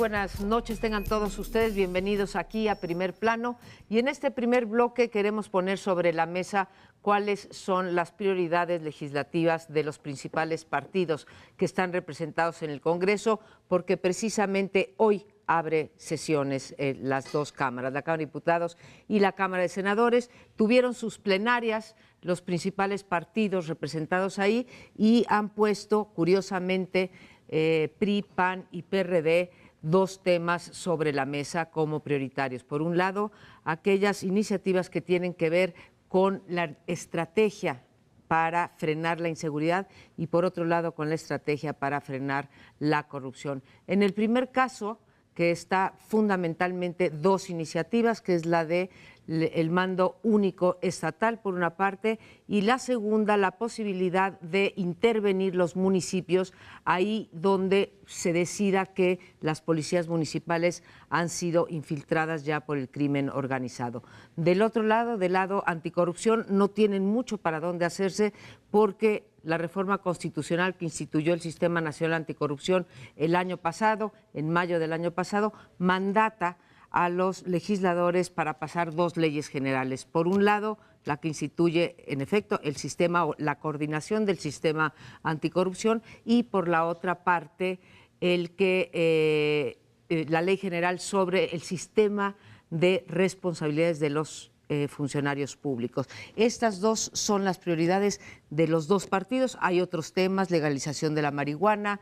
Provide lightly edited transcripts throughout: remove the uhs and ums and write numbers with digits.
buenas noches tengan todos ustedes, bienvenidos aquí a Primer Plano. Y en este primer bloque queremos poner sobre la mesa cuáles son las prioridades legislativas de los principales partidos que están representados en el Congreso, porque precisamente hoy abre sesiones las dos cámaras, la Cámara de Diputados y la Cámara de Senadores. Tuvieron sus plenarias los principales partidos representados ahí y han puesto, curiosamente, PRI, PAN y PRD, dos temas sobre la mesa como prioritarios. Por un lado, aquellas iniciativas que tienen que ver con la estrategia para frenar la inseguridad y, por otro lado, con la estrategia para frenar la corrupción. En el primer caso, que está fundamentalmente dos iniciativas, que es la de el mando único estatal, por una parte, y la segunda, la posibilidad de intervenir los municipios ahí donde se decida que las policías municipales han sido infiltradas ya por el crimen organizado. Del otro lado, del lado anticorrupción, no tienen mucho para dónde hacerse porque la reforma constitucional que instituyó el Sistema Nacional Anticorrupción el año pasado, en mayo del año pasado, mandata a los legisladores para pasar dos leyes generales. Por un lado, la que instituye, en efecto, el sistema o la coordinación del sistema anticorrupción, y por la otra parte, la ley general sobre el sistema de responsabilidades de los funcionarios públicos. Estas dos son las prioridades de los dos partidos. Hay otros temas, legalización de la marihuana,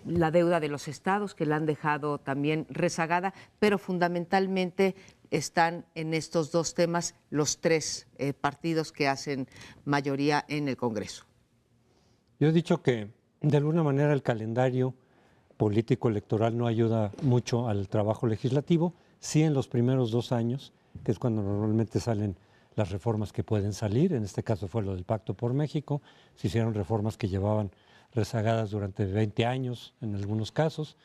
la deuda de los estados, que la han dejado también rezagada, pero fundamentalmente están en estos dos temas los tres partidos que hacen mayoría en el Congreso. Yo he dicho que de alguna manera el calendario político electoral no ayuda mucho al trabajo legislativo, sí en los primeros 2 años, que es cuando normalmente salen las reformas que pueden salir. En este caso fue lo del Pacto por México, se hicieron reformas que llevaban rezagadas durante 20 años en algunos casos,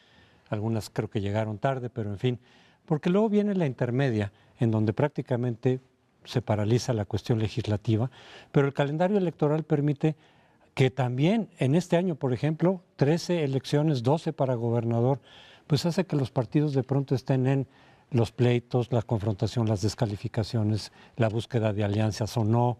algunas creo que llegaron tarde, pero en fin, porque luego viene la intermedia, en donde prácticamente se paraliza la cuestión legislativa, pero el calendario electoral permite que también en este año, por ejemplo, 13 elecciones, 12 para gobernador, pues hace que los partidos de pronto estén en los pleitos, la confrontación, las descalificaciones, la búsqueda de alianzas o no,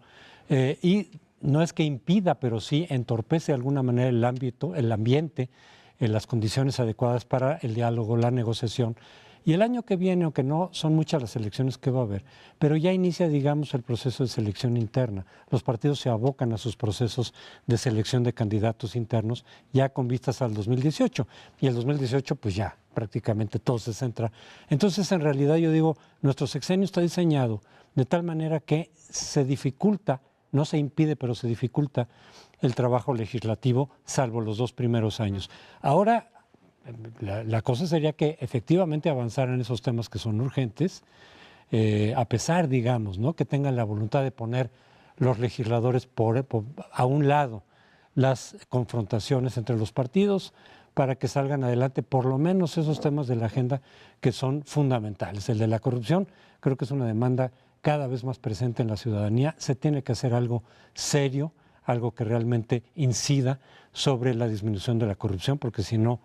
y no es que impida, pero sí entorpece de alguna manera el ambiente, las condiciones adecuadas para el diálogo, la negociación. Y el año que viene, aunque no son muchas las elecciones que va a haber, pero ya inicia, digamos, el proceso de selección interna. Los partidos se abocan a sus procesos de selección de candidatos internos ya con vistas al 2018. Y el 2018, pues ya prácticamente todo se centra. Entonces, en realidad, yo digo, nuestro sexenio está diseñado de tal manera que se dificulta, no se impide, pero se dificulta el trabajo legislativo, salvo los 2 primeros años. Ahora, la cosa sería que efectivamente avanzaran esos temas que son urgentes, a pesar, digamos, ¿no?, que tengan la voluntad de poner los legisladores a un lado las confrontaciones entre los partidos para que salgan adelante por lo menos esos temas de la agenda que son fundamentales. El de la corrupción creo que es una demanda cada vez más presente en la ciudadanía. Se tiene que hacer algo serio, algo que realmente incida sobre la disminución de la corrupción, porque si no,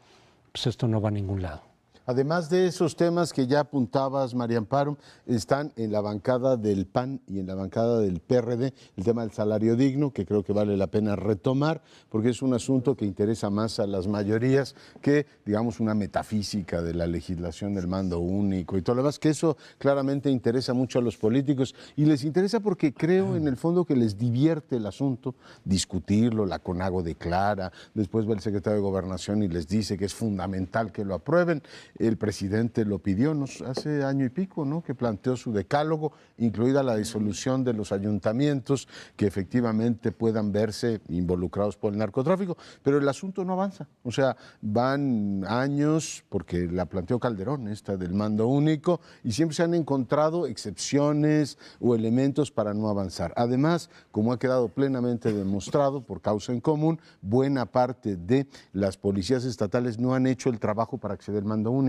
pues esto no va a ningún lado. Además de esos temas que ya apuntabas, María Amparo, están en la bancada del PAN y en la bancada del PRD el tema del salario digno, que creo que vale la pena retomar, porque es un asunto que interesa más a las mayorías que, digamos, una metafísica de la legislación del mando único y todo lo demás, que eso claramente interesa mucho a los políticos y les interesa porque creo en el fondo que les divierte el asunto, discutirlo, la CONAGO declara, después va el secretario de Gobernación y les dice que es fundamental que lo aprueben. El presidente lo pidió hace año y pico, ¿no?, que planteó su decálogo, incluida la disolución de los ayuntamientos que efectivamente puedan verse involucrados por el narcotráfico, pero el asunto no avanza. O sea, van años, porque la planteó Calderón, esta del mando único, y siempre se han encontrado excepciones o elementos para no avanzar. Además, como ha quedado plenamente demostrado por causa en común, buena parte de las policías estatales no han hecho el trabajo para acceder al mando único.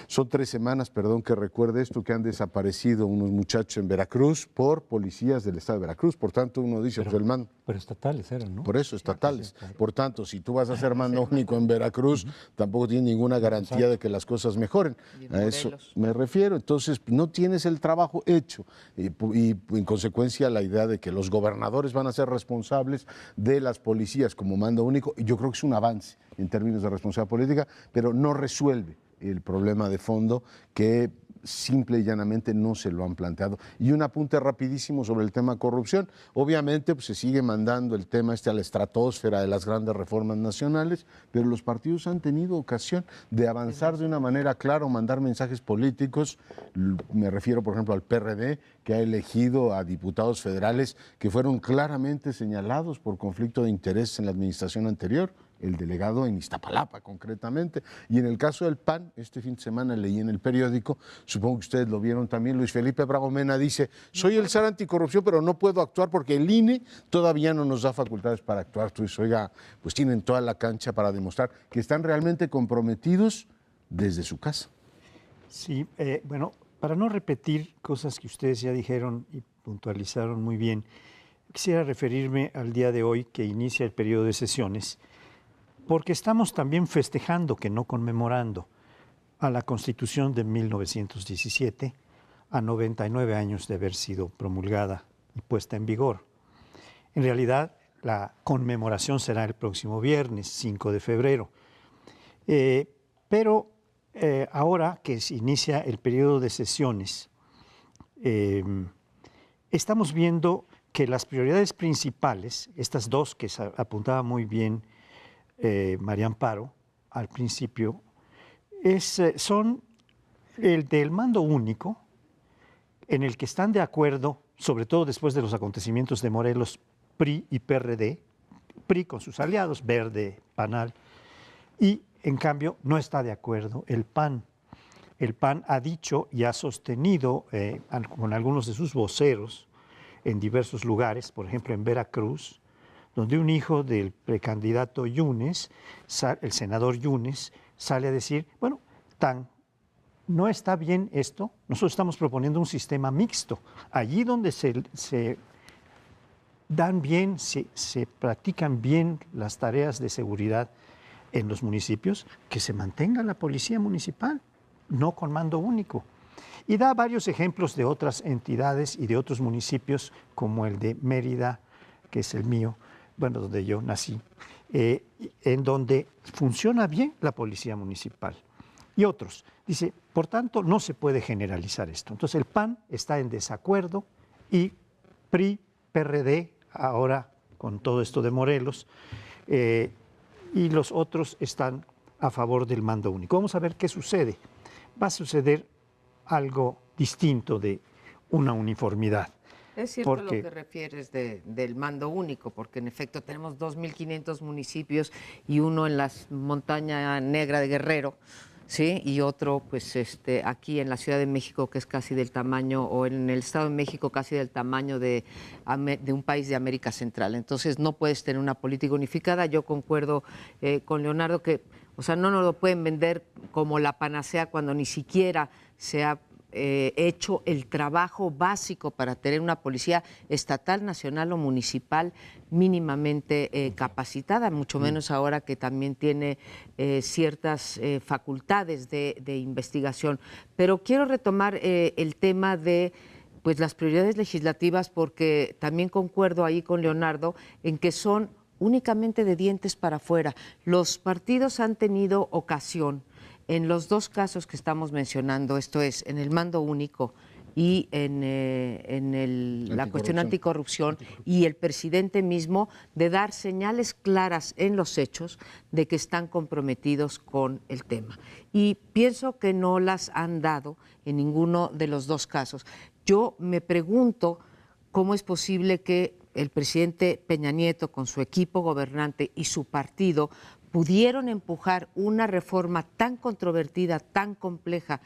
Son 3 semanas, perdón que recuerde esto, que han desaparecido unos muchachos en Veracruz por policías del estado de Veracruz. Por tanto, uno dice, pues el mando... Pero estatales eran, ¿no? Por eso, estatales. Por tanto, si tú vas a ser mando único en Veracruz, tampoco tienes ninguna garantía de que las cosas mejoren. A eso me refiero. Entonces, no tienes el trabajo hecho. Y en consecuencia, la idea de que los gobernadores van a ser responsables de las policías como mando único, yo creo que es un avance en términos de responsabilidad política, pero no resuelve el problema de fondo que simple y llanamente no se lo han planteado. Y un apunte rapidísimo sobre el tema corrupción. Obviamente pues, se sigue mandando el tema a la estratosfera de las grandes reformas nacionales, pero los partidos han tenido ocasión de avanzar de una manera clara o mandar mensajes políticos. Me refiero, por ejemplo, al PRD, que ha elegido a diputados federales que fueron claramente señalados por conflicto de interés en la administración anterior, el delegado en Iztapalapa concretamente. Y en el caso del PAN, este fin de semana leí en el periódico, supongo que ustedes lo vieron también, Luis Felipe Bravo Mena dice, soy el zar anticorrupción, pero no puedo actuar porque el INE todavía no nos da facultades para actuar. Tú dices, oiga, pues tienen toda la cancha para demostrar que están realmente comprometidos desde su casa. Sí, bueno, para no repetir cosas que ustedes ya dijeron y puntualizaron muy bien, quisiera referirme al día de hoy que inicia el periodo de sesiones, porque estamos también festejando, que no conmemorando, a la Constitución de 1917, a 99 años de haber sido promulgada y puesta en vigor. En realidad, la conmemoración será el próximo viernes, 5 de febrero. Pero ahora que se inicia el periodo de sesiones, estamos viendo que las prioridades principales, estas dos que apuntaba muy bien María Amparo al principio, son el del mando único, en el que están de acuerdo, sobre todo después de los acontecimientos de Morelos, PRI y PRD, PRI con sus aliados, Verde, PANAL, y en cambio no está de acuerdo el PAN. El PAN ha dicho y ha sostenido con algunos de sus voceros en diversos lugares, por ejemplo en Veracruz, donde un hijo del precandidato Yunes, el senador Yunes, sale a decir, bueno, no está bien esto, nosotros estamos proponiendo un sistema mixto. Allí donde se dan bien, se practican bien las tareas de seguridad en los municipios, que se mantenga la policía municipal, no con mando único. Y da varios ejemplos de otras entidades y de otros municipios, como el de Mérida, que es el mío, bueno, donde yo nací, en donde funciona bien la policía municipal. Y otros. Dice, por tanto, no se puede generalizar esto. Entonces, el PAN está en desacuerdo y PRI, PRD, ahora con todo esto de Morelos, y los otros están a favor del mando único. Vamos a ver qué sucede. Va a suceder algo distinto de una uniformidad. Es cierto lo que refieres del mando único, porque en efecto tenemos 2.500 municipios y uno en la montaña negra de Guerrero, ¿sí? Y otro pues aquí en la Ciudad de México, que es casi del tamaño, o en el Estado de México casi del tamaño de un país de América Central. Entonces no puedes tener una política unificada. Yo concuerdo con Leonardo que, o sea, no nos lo pueden vender como la panacea cuando ni siquiera se ha hecho el trabajo básico para tener una policía estatal, nacional o municipal mínimamente capacitada, mucho menos ahora que también tiene ciertas facultades de investigación. Pero quiero retomar el tema de pues, las prioridades legislativas, porque también concuerdo ahí con Leonardo en que son únicamente de dientes para afuera. Los partidos han tenido ocasión en los dos casos que estamos mencionando, esto es, en el mando único y en la cuestión anticorrupción, y el presidente mismo, de dar señales claras en los hechos de que están comprometidos con el tema. Y pienso que no las han dado en ninguno de los dos casos. Yo me pregunto cómo es posible que el presidente Peña Nieto, con su equipo gobernante y su partido, pudieron empujar una reforma tan controvertida, tan compleja,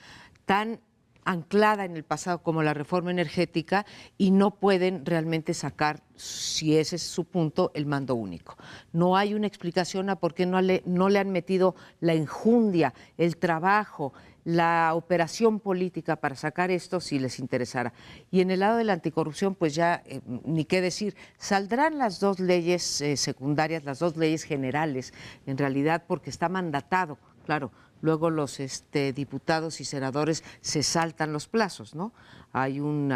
tan anclada en el pasado como la reforma energética, y no pueden realmente sacar, si ese es su punto, el mando único. No hay una explicación a por qué no le han metido la enjundia, el trabajo, la operación política para sacar esto si les interesara. Y en el lado de la anticorrupción, pues ya ni qué decir, saldrán las dos leyes secundarias, las dos leyes generales, en realidad porque está mandatado, claro. Luego los diputados y senadores se saltan los plazos, ¿no? Hay un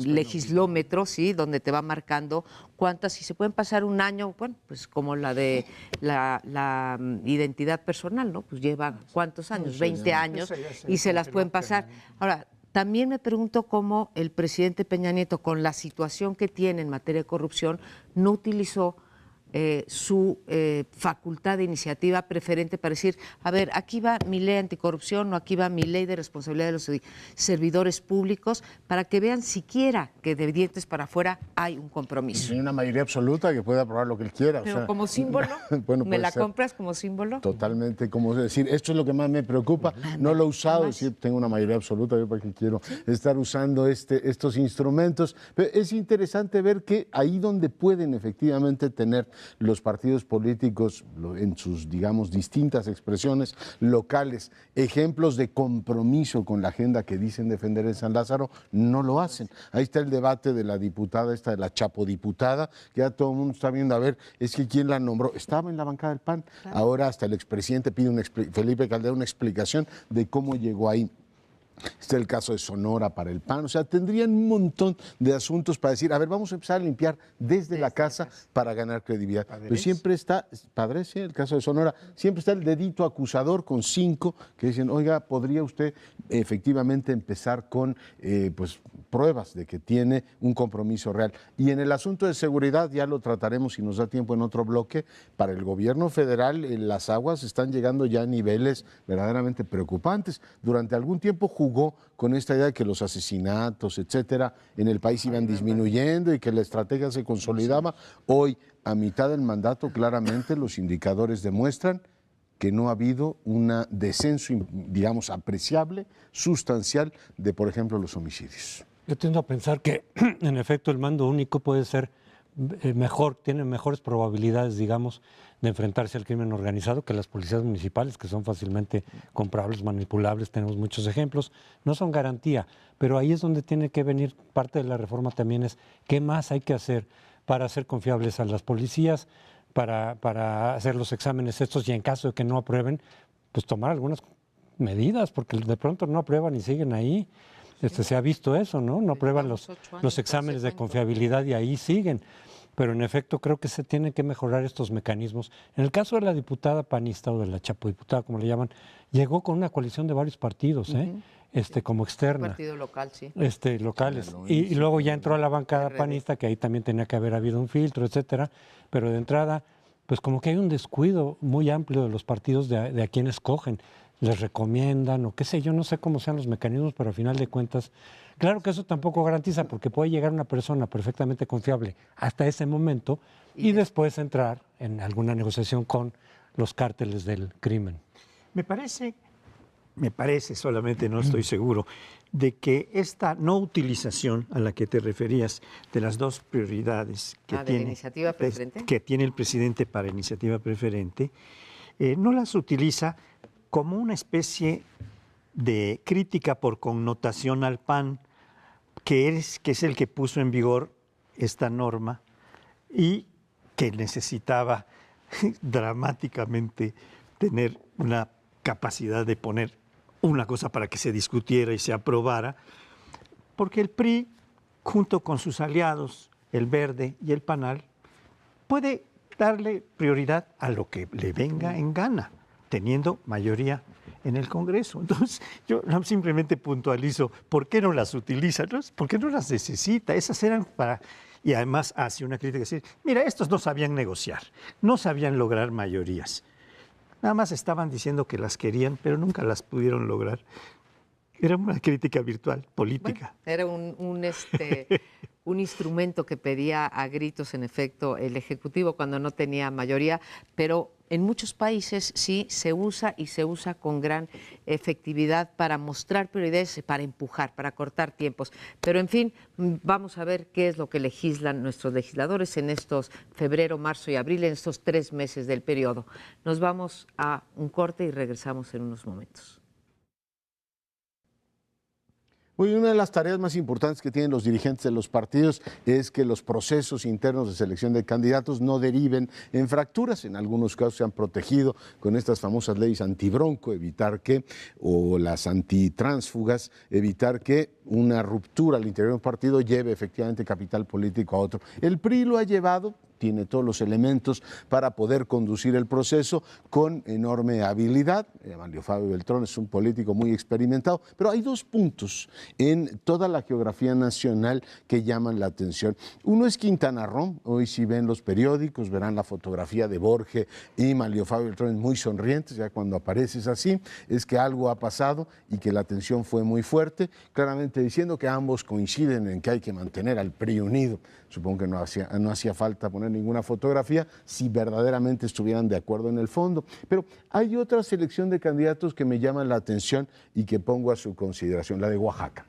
legislómetro, sí, donde te va marcando cuántas, si se pueden pasar un año, bueno, pues como la de la identidad personal, ¿no? Pues lleva ¿cuántos años? 20 años y se las pueden pasar. Ahora, también me pregunto cómo el presidente Peña Nieto, con la situación que tiene en materia de corrupción, no utilizó su facultad de iniciativa preferente para decir, a ver, aquí va mi ley anticorrupción o aquí va mi ley de responsabilidad de los servidores públicos, para que vean siquiera que de dientes para afuera hay un compromiso. Hay una mayoría absoluta que puede aprobar lo que él quiera. Pero como símbolo, bueno, ¿me la compras como símbolo? Totalmente, como decir, esto es lo que más me preocupa, no lo he usado, decir, tengo una mayoría absoluta, yo para qué quiero estar usando estos instrumentos, pero es interesante ver que ahí donde pueden efectivamente tener los partidos políticos en sus, digamos, distintas expresiones locales, ejemplos de compromiso con la agenda que dicen defender en San Lázaro, no lo hacen. Ahí está el debate de la diputada, de la chapodiputada, que ya todo el mundo está viendo, a ver, es que quién la nombró, estaba en la bancada del PAN, claro. Ahora hasta el expresidente pide, Felipe Calderón, una explicación de cómo llegó ahí. Este es el caso de Sonora para el PAN, o sea, tendrían un montón de asuntos para decir, a ver, vamos a empezar a limpiar desde la casa para ganar credibilidad. ¿Padres? Pero siempre está, padres, sí, el caso de Sonora, siempre está el dedito acusador con 5 que dicen, oiga, ¿podría usted efectivamente empezar con pues, pruebas de que tiene un compromiso real? Y en el asunto de seguridad, ya lo trataremos si nos da tiempo en otro bloque, para el gobierno federal las aguas están llegando ya a niveles verdaderamente preocupantes. Durante algún tiempo jugó con esta idea de que los asesinatos, etcétera, en el país iban disminuyendo y que la estrategia se consolidaba. Hoy, a mitad del mandato, claramente los indicadores demuestran que no ha habido un descenso, digamos, apreciable, sustancial, de, por ejemplo, los homicidios. Yo tiendo a pensar que, en efecto, el mando único puede ser mejor, tiene mejores probabilidades, digamos, de enfrentarse al crimen organizado que las policías municipales, que son fácilmente comprables, manipulables, tenemos muchos ejemplos, no son garantía, pero ahí es donde tiene que venir parte de la reforma también, es qué más hay que hacer para hacer confiables a las policías, para hacer los exámenes estos y en caso de que no aprueben, pues tomar algunas medidas, porque de pronto no aprueban y siguen ahí. Se ha visto eso, ¿no? No aprueban los exámenes de confiabilidad y ahí siguen. Pero en efecto creo que se tienen que mejorar estos mecanismos. En el caso de la diputada panista o de la chapodiputada, como le llaman, llegó con una coalición de varios partidos, como externa. Un partido local, sí. Locales. Y luego ya entró a la bancada panista, que ahí también tenía que haber habido un filtro, etcétera. Pero de entrada, pues como que hay un descuido muy amplio de los partidos de a quién escogen. Les recomiendan o qué sé yo, no sé cómo sean los mecanismos, pero al final de cuentas, claro que eso tampoco garantiza porque puede llegar una persona perfectamente confiable hasta ese momento y después entrar en alguna negociación con los cárteles del crimen. Me parece solamente, no estoy seguro, de que esta no utilización a la que te referías de las dos prioridades que tiene el presidente para iniciativa preferente, no las utiliza como una especie de crítica por connotación al PAN, que es el que puso en vigor esta norma y que necesitaba dramáticamente tener una capacidad de poner una cosa para que se discutiera y se aprobara, porque el PRI, junto con sus aliados, el Verde y el PANAL, puede darle prioridad a lo que le venga en gana, teniendo mayoría en el Congreso. Entonces, yo simplemente puntualizo, ¿por qué no las utiliza? ¿Por qué no las necesita? Esas eran para... Y además hace una crítica, decir, mira, estos no sabían negociar, no sabían lograr mayorías. Nada más estaban diciendo que las querían, pero nunca las pudieron lograr. Era una crítica virtual, política. Bueno, era un instrumento que pedía a gritos, en efecto, el Ejecutivo cuando no tenía mayoría, pero en muchos países sí se usa y se usa con gran efectividad para mostrar prioridades, para empujar, para cortar tiempos. Pero, en fin, vamos a ver qué es lo que legislan nuestros legisladores en estos febrero, marzo y abril, en estos 3 meses del periodo. Nos vamos a un corte y regresamos en unos momentos. Muy una de las tareas más importantes que tienen los dirigentes de los partidos es que los procesos internos de selección de candidatos no deriven en fracturas. En algunos casos se han protegido con estas famosas leyes antibronco, evitar que, o las antitránsfugas, evitar que una ruptura al interior de un partido lleve efectivamente capital político a otro. El PRI lo ha llevado, tiene todos los elementos para poder conducir el proceso con enorme habilidad. Manlio Fabio Beltrón es un político muy experimentado, pero hay dos puntos en toda la geografía nacional que llaman la atención. Uno es Quintana Roo. Hoy si ven los periódicos verán la fotografía de Borge y Manlio Fabio Beltrón muy sonrientes, ya cuando apareces así es que algo ha pasado y que la tensión fue muy fuerte, claramente diciendo que ambos coinciden en que hay que mantener al PRI unido. Supongo que no hacía falta poner ninguna fotografía si verdaderamente estuvieran de acuerdo en el fondo. Pero hay otra selección de candidatos que me llaman la atención y que pongo a su consideración, la de Oaxaca.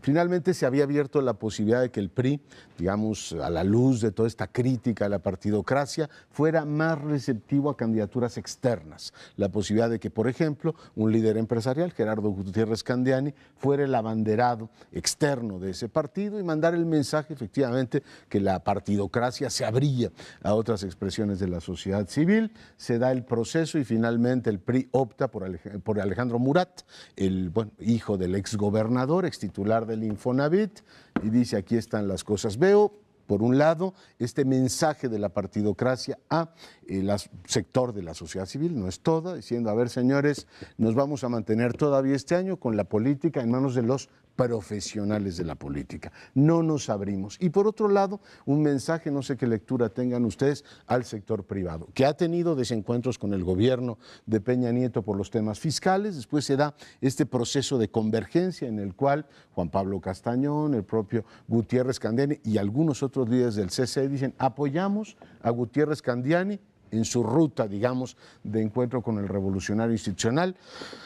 Finalmente se había abierto la posibilidad de que el PRI, digamos, a la luz de toda esta crítica a la partidocracia, fuera más receptivo a candidaturas externas. La posibilidad de que, por ejemplo, un líder empresarial, Gerardo Gutiérrez Candiani, fuera el abanderado externo de ese partido y mandar el mensaje, efectivamente, que la partidocracia se abría a otras expresiones de la sociedad civil. Se da el proceso y finalmente el PRI opta por Alejandro Murat, el hijo del exgobernador, extitular del Infonavit, y dice: aquí están las cosas. Veo, por un lado, este mensaje de la partidocracia a el sector de la sociedad civil, no es toda, diciendo: a ver, señores, nos vamos a mantener todavía este año con la política en manos de los profesionales de la política. No nos abrimos. Y por otro lado, un mensaje, no sé qué lectura tengan ustedes, al sector privado, que ha tenido desencuentros con el gobierno de Peña Nieto por los temas fiscales. Después se da este proceso de convergencia en el cual Juan Pablo Castañón, el propio Gutiérrez Candiani y algunos otros líderes del CCE dicen: apoyamos a Gutiérrez Candiani en su ruta, digamos, de encuentro con el revolucionario institucional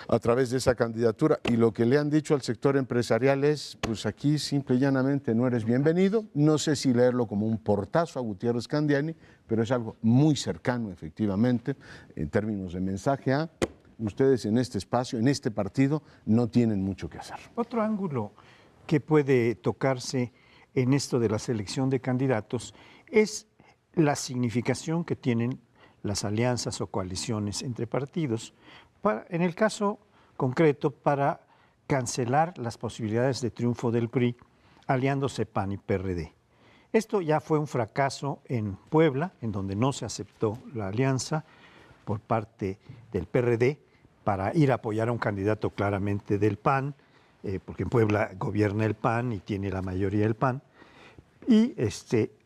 a través de esa candidatura. Y lo que le han dicho al sector empresarial es: pues aquí simple y llanamente no eres bienvenido. No sé si leerlo como un portazo a Gutiérrez Candiani, pero es algo muy cercano, efectivamente, en términos de mensaje a: ustedes en este espacio, en este partido, no tienen mucho que hacer. Otro ángulo que puede tocarse en esto de la selección de candidatos es la significación que tienen las alianzas o coaliciones entre partidos, en el caso concreto para cancelar las posibilidades de triunfo del PRI aliándose PAN y PRD. Esto ya fue un fracaso en Puebla, en donde no se aceptó la alianza por parte del PRD para ir a apoyar a un candidato claramente del PAN, porque en Puebla gobierna el PAN y tiene la mayoría el PAN. Y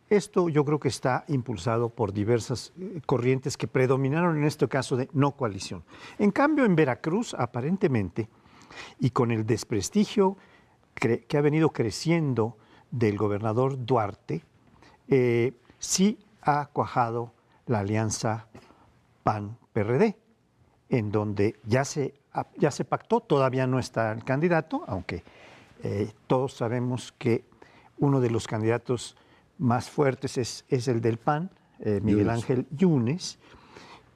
esto yo creo que está impulsado por diversas corrientes que predominaron en este caso de no coalición. En cambio, en Veracruz, aparentemente, y con el desprestigio que ha venido creciendo del gobernador Duarte, sí ha cuajado la alianza PAN-PRD, en donde ya se pactó, todavía no está el candidato, aunque todos sabemos que uno de los candidatos más fuertes es el del PAN, Miguel Ángel Yunes,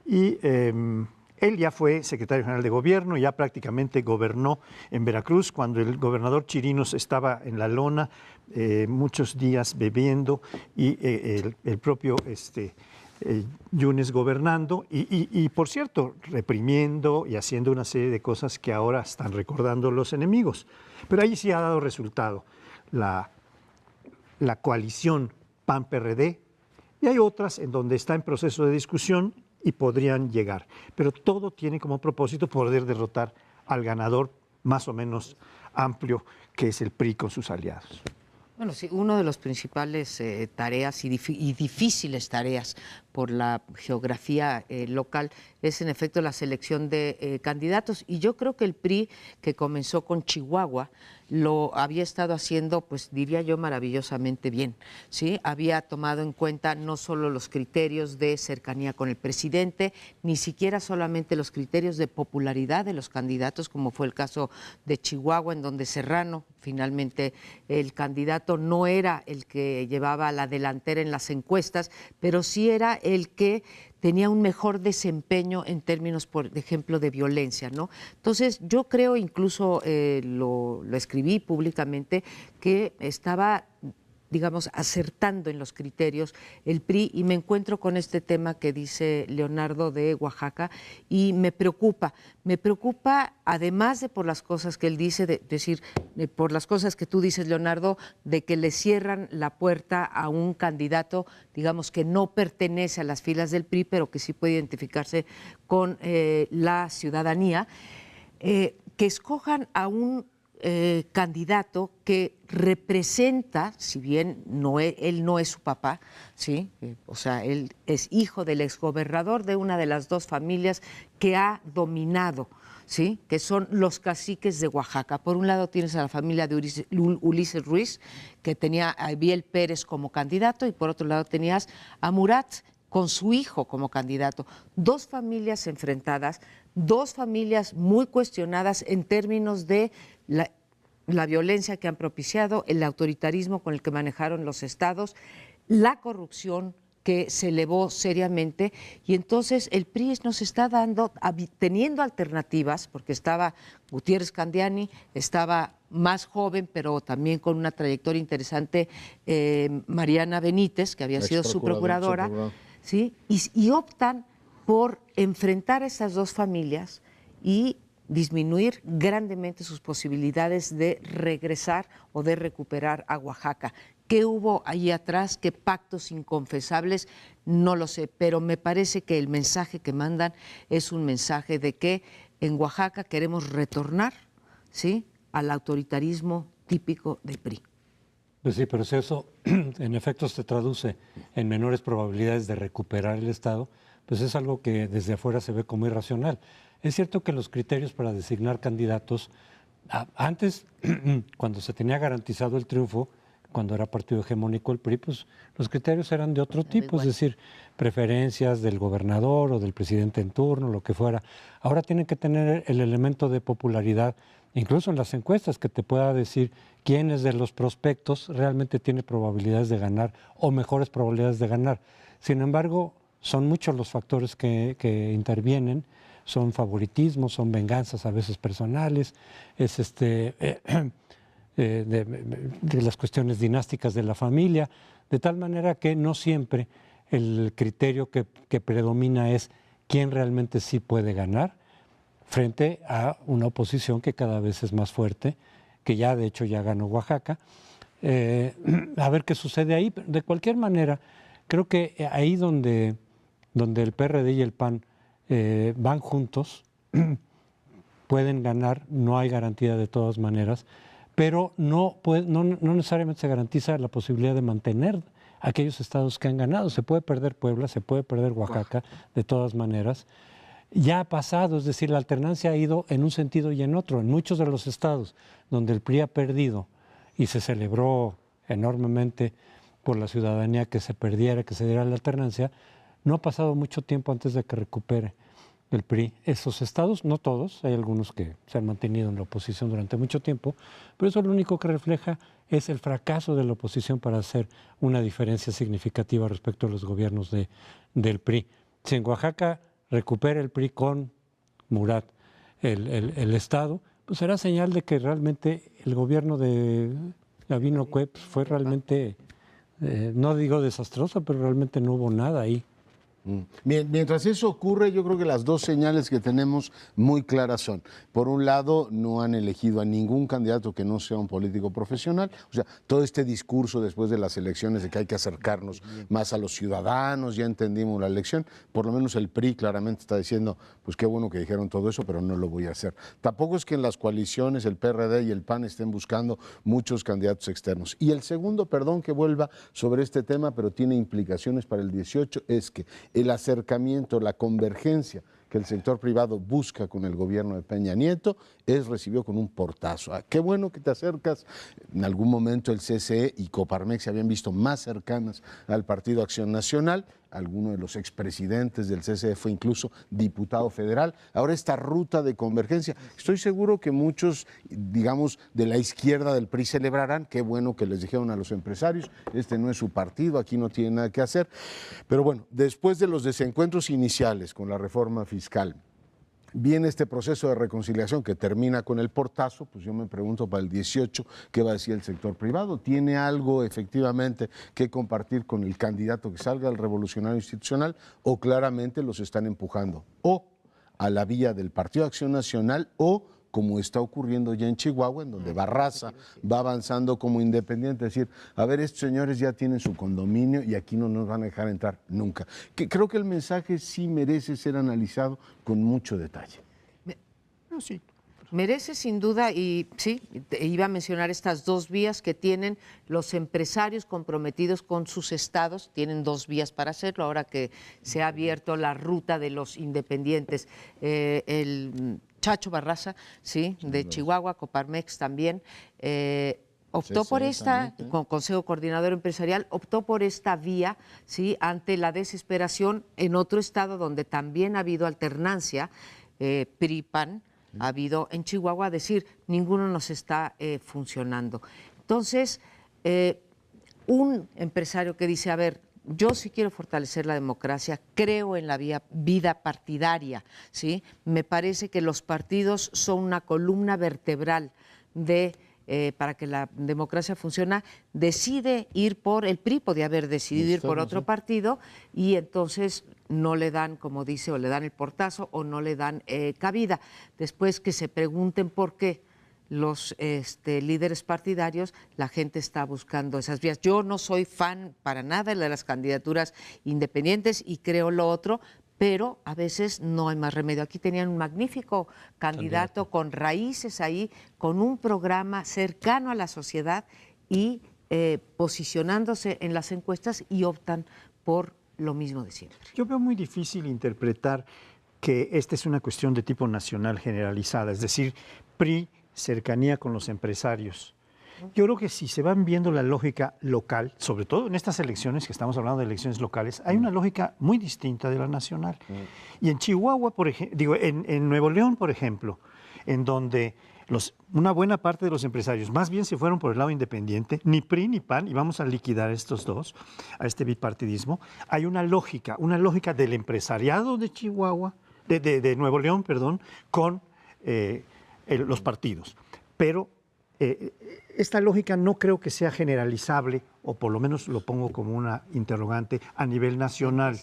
y él ya fue secretario general de gobierno, ya prácticamente gobernó en Veracruz cuando el gobernador Chirinos estaba en la lona muchos días bebiendo y el propio Yunes gobernando y por cierto, reprimiendo y haciendo una serie de cosas que ahora están recordando los enemigos. Pero ahí sí ha dado resultado la coalición PAN-PRD, y hay otras en donde está en proceso de discusión y podrían llegar. Pero todo tiene como propósito poder derrotar al ganador más o menos amplio, que es el PRI con sus aliados. Bueno, sí, uno de los principales tareas y difíciles tareas por la geografía local es en efecto la selección de candidatos, y yo creo que el PRI, que comenzó con Chihuahua, lo había estado haciendo, pues diría yo, maravillosamente bien, ¿sí? Había tomado en cuenta no solo los criterios de cercanía con el presidente, ni siquiera solamente los criterios de popularidad de los candidatos, como fue el caso de Chihuahua, en donde Serrano, finalmente el candidato, no era el que llevaba la delantera en las encuestas, pero sí era el que tenía un mejor desempeño en términos, por ejemplo, de violencia, ¿no? Entonces, yo creo, incluso lo escribí públicamente, que estaba, digamos, acertando en los criterios el PRI, y me encuentro con este tema que dice Leonardo de Oaxaca y me preocupa además de por las cosas que él dice, por las cosas que tú dices, Leonardo, de que le cierran la puerta a un candidato, digamos, que no pertenece a las filas del PRI, pero que sí puede identificarse con la ciudadanía, que escojan a un candidato que representa, si bien él no es su papá, ¿sí? O sea, él es hijo del exgobernador de una de las dos familias que ha dominado, ¿sí? Que son los caciques de Oaxaca. Por un lado tienes a la familia de Ulises Ruiz, que tenía a Ebiel Pérez como candidato, y por otro lado tenías a Murat con su hijo como candidato. Dos familias enfrentadas, dos familias muy cuestionadas en términos de la violencia que han propiciado, el autoritarismo con el que manejaron los estados, la corrupción que se elevó seriamente, y entonces el PRI nos está teniendo alternativas, porque estaba Gutiérrez Candiani, estaba más joven, pero también con una trayectoria interesante, Mariana Benítez, que había sido su procuradora, ¿sí? Y optan por enfrentar a estas dos familias y disminuir grandemente sus posibilidades de regresar o de recuperar a Oaxaca. ¿Qué hubo ahí atrás? ¿Qué pactos inconfesables? No lo sé, pero me parece que el mensaje que mandan es un mensaje de que en Oaxaca queremos retornar, ¿sí?, al autoritarismo típico del PRI. Pues sí, pero si eso en efecto se traduce en menores probabilidades de recuperar el Estado, pues es algo que desde afuera se ve como irracional. Es cierto que los criterios para designar candidatos, antes, cuando se tenía garantizado el triunfo, cuando era partido hegemónico el PRI, pues los criterios eran de otro tipo, es decir, preferencias del gobernador o del presidente en turno, lo que fuera. Ahora tienen que tener el elemento de popularidad, incluso en las encuestas, que te pueda decir quiénes de los prospectos realmente tiene probabilidades de ganar o mejores probabilidades de ganar. Sin embargo, son muchos los factores que intervienen, son favoritismos, son venganzas a veces personales, es de las cuestiones dinásticas de la familia, de tal manera que no siempre el criterio que predomina es quién realmente sí puede ganar frente a una oposición que cada vez es más fuerte, que ya de hecho ya ganó Oaxaca. A ver qué sucede ahí. De cualquier manera, creo que ahí donde el PRD y el PAN van juntos, pueden ganar, no hay garantía de todas maneras, pero no necesariamente se garantiza la posibilidad de mantener aquellos estados que han ganado. Se puede perder Puebla, se puede perder Oaxaca, de todas maneras. Ya ha pasado, es decir, la alternancia ha ido en un sentido y en otro. En muchos de los estados donde el PRI ha perdido y se celebró enormemente por la ciudadanía que se perdiera, que se diera la alternancia, no ha pasado mucho tiempo antes de que recupere el PRI esos estados, no todos, hay algunos que se han mantenido en la oposición durante mucho tiempo, pero eso lo único que refleja es el fracaso de la oposición para hacer una diferencia significativa respecto a los gobiernos del PRI. Si en Oaxaca recupera el PRI con Murat el Estado, pues será señal de que realmente el gobierno de Gabino Cue fue realmente, no digo desastroso, pero realmente no hubo nada ahí. Mientras eso ocurre, yo creo que las dos señales que tenemos muy claras son, por un lado, no han elegido a ningún candidato que no sea un político profesional, o sea, todo este discurso después de las elecciones de que hay que acercarnos más a los ciudadanos, ya entendimos la elección, por lo menos el PRI claramente está diciendo, pues qué bueno que dijeron todo eso, pero no lo voy a hacer. Tampoco es que en las coaliciones el PRD y el PAN estén buscando muchos candidatos externos. Y el segundo, perdón que vuelva sobre este tema, pero tiene implicaciones para el 18, es que el acercamiento, la convergencia que el sector privado busca con el gobierno de Peña Nieto es recibido con un portazo. Qué bueno que te acercas. En algún momento el CCE y Coparmex se habían visto más cercanas al Partido Acción Nacional. alguno de los expresidentes del CCE fue incluso diputado federal. Ahora esta ruta de convergencia, estoy seguro que muchos, digamos, de la izquierda del PRI celebrarán, qué bueno que les dijeron a los empresarios, este no es su partido, aquí no tiene nada que hacer. Pero bueno, después de los desencuentros iniciales con la reforma fiscal, viene este proceso de reconciliación que termina con el portazo, pues yo me pregunto para el 18, ¿qué va a decir el sector privado? ¿Tiene algo efectivamente que compartir con el candidato que salga, el revolucionario institucional, o claramente los están empujando o a la vía del Partido de Acción Nacional o como está ocurriendo ya en Chihuahua, en donde Barraza va avanzando como independiente, es decir, a ver, estos señores ya tienen su condominio y aquí no nos van a dejar entrar nunca. Creo que el mensaje sí merece ser analizado con mucho detalle. Sí. Merece sin duda, y sí, iba a mencionar estas dos vías que tienen los empresarios comprometidos con sus estados, tienen dos vías para hacerlo, ahora que se ha abierto la ruta de los independientes. El Chacho Barraza, sí, de Chihuahua, Coparmex también, optó por esta, con Consejo Coordinador Empresarial, optó por esta vía, sí, ante la desesperación en otro estado donde también ha habido alternancia, PRI-PAN, ha habido en Chihuahua, decir, ninguno nos está funcionando. Entonces, un empresario que dice, a ver, yo sí quiero fortalecer la democracia, creo en la vida partidaria, ¿sí? Me parece que los partidos son una columna vertebral para que la democracia funcione, decide ir por el PRI, podía haber decidido ir por otro partido y entonces no le dan, como dice, o le dan el portazo o no le dan cabida. Después que se pregunten por qué los líderes partidarios, la gente está buscando esas vías. Yo no soy fan para nada de las candidaturas independientes y creo lo otro, pero a veces no hay más remedio. Aquí tenían un magnífico candidato con raíces ahí, con un programa cercano a la sociedad y posicionándose en las encuestas y optan por lo mismo de siempre. Yo veo muy difícil interpretar que esta es una cuestión de tipo nacional generalizada, es decir, PRI, cercanía con los empresarios. Yo creo que si se van viendo la lógica local, sobre todo en estas elecciones, que estamos hablando de elecciones locales, hay una lógica muy distinta de la nacional. Y en Chihuahua, por ejemplo, en Nuevo León, por ejemplo, en donde una buena parte de los empresarios más bien se fueron por el lado independiente, ni PRI ni PAN, y vamos a liquidar estos dos, a este bipartidismo, hay una lógica del empresariado de Chihuahua, de Nuevo León, perdón, con los partidos. Pero esta lógica no creo que sea generalizable, o por lo menos lo pongo como una interrogante a nivel nacional.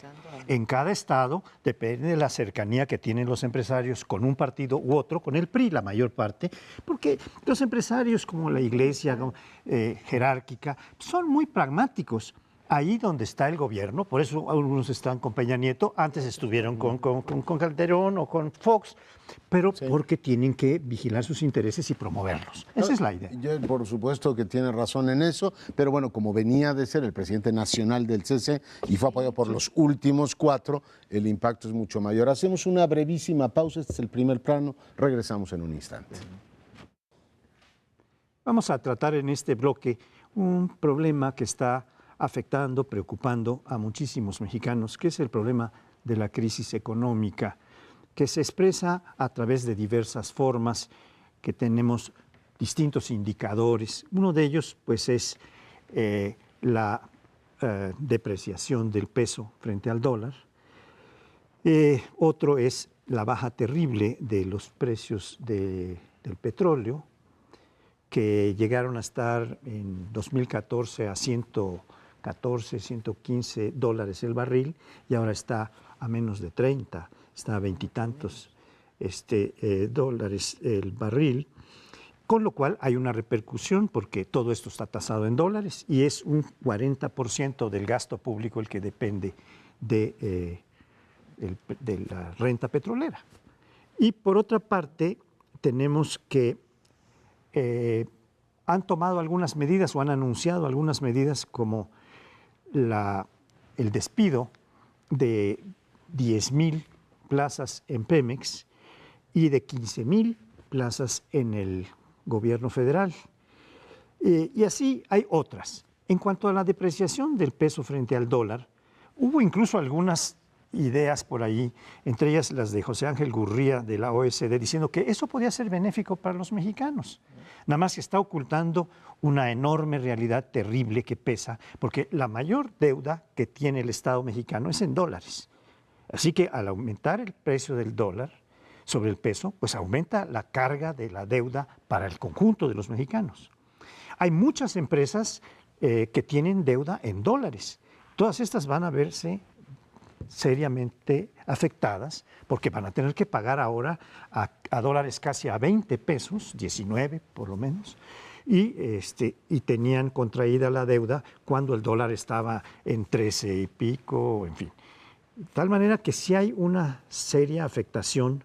En cada estado depende de la cercanía que tienen los empresarios con un partido u otro, con el PRI la mayor parte, porque los empresarios como la iglesia jerárquica son muy pragmáticos. Ahí donde está el gobierno, por eso algunos están con Peña Nieto, antes estuvieron con Calderón o con Fox, pero porque tienen que vigilar sus intereses y promoverlos. Esa es la idea. Yo, por supuesto que tiene razón en eso, pero bueno, como venía de ser el presidente nacional del CC y fue apoyado por los últimos 4, el impacto es mucho mayor. Hacemos una brevísima pausa, este es el primer plano, regresamos en un instante. Vamos a tratar en este bloque un problema que está afectando, preocupando a muchísimos mexicanos, que es el problema de la crisis económica, que se expresa a través de diversas formas, que tenemos distintos indicadores. Uno de ellos, pues, es la depreciación del peso frente al dólar. Otro es la baja terrible de los precios del petróleo, que llegaron a estar en 2014 a 114, 115 dólares el barril y ahora está a menos de 30, está a 20 y tantos dólares el barril, con lo cual hay una repercusión porque todo esto está tasado en dólares y es un 40% del gasto público el que depende de la renta petrolera. Y por otra parte, tenemos que han tomado algunas medidas o han anunciado algunas medidas como el despido de 10,000 plazas en Pemex y de 15,000 plazas en el gobierno federal. Y así hay otras. En cuanto a la depreciación del peso frente al dólar, Hubo incluso algunas ideas por ahí, entre ellas las de José Ángel Gurría de la OSD, diciendo que eso podía ser benéfico para los mexicanos. Nada más que está ocultando una enorme realidad terrible que pesa, porque la mayor deuda que tiene el Estado mexicano es en dólares. Así que al aumentar el precio del dólar sobre el peso, pues aumenta la carga de la deuda para el conjunto de los mexicanos. Hay muchas empresas que tienen deuda en dólares. Todas estas van a verse seriamente afectadas porque van a tener que pagar ahora a dólares casi a 20 pesos, 19 por lo menos, y tenían contraída la deuda cuando el dólar estaba en 13 y pico, en fin. De tal manera que sí hay una seria afectación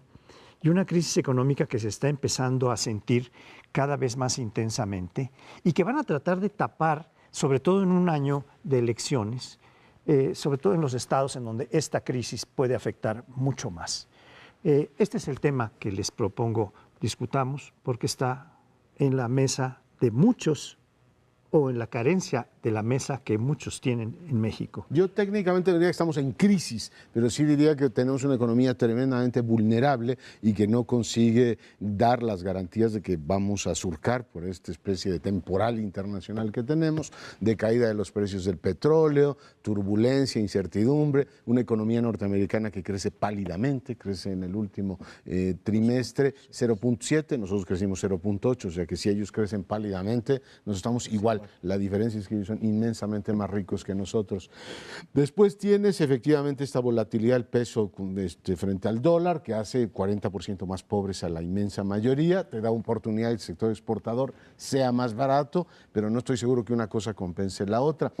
y una crisis económica que se está empezando a sentir cada vez más intensamente y que van a tratar de tapar, sobre todo en un año de elecciones, sobre todo en los estados en donde esta crisis puede afectar mucho más. Este es el tema que les propongo discutamos porque está en la mesa de muchos o en la carencia de la mesa que muchos tienen en México. Yo técnicamente diría que estamos en crisis, pero sí diría que tenemos una economía tremendamente vulnerable y que no consigue dar las garantías de que vamos a surcar por esta especie de temporal internacional que tenemos, de caída de los precios del petróleo, turbulencia, incertidumbre, una economía norteamericana que crece pálidamente, crece en el último trimestre 0.7, nosotros crecimos 0.8, o sea que si ellos crecen pálidamente, nosotros estamos igual. La diferencia es que ellos son inmensamente más ricos que nosotros. Después tienes efectivamente esta volatilidad del peso frente al dólar, que hace 40% más pobres a la inmensa mayoría, te da oportunidad que el sector exportador sea más barato, pero no estoy seguro que una cosa compense la otra.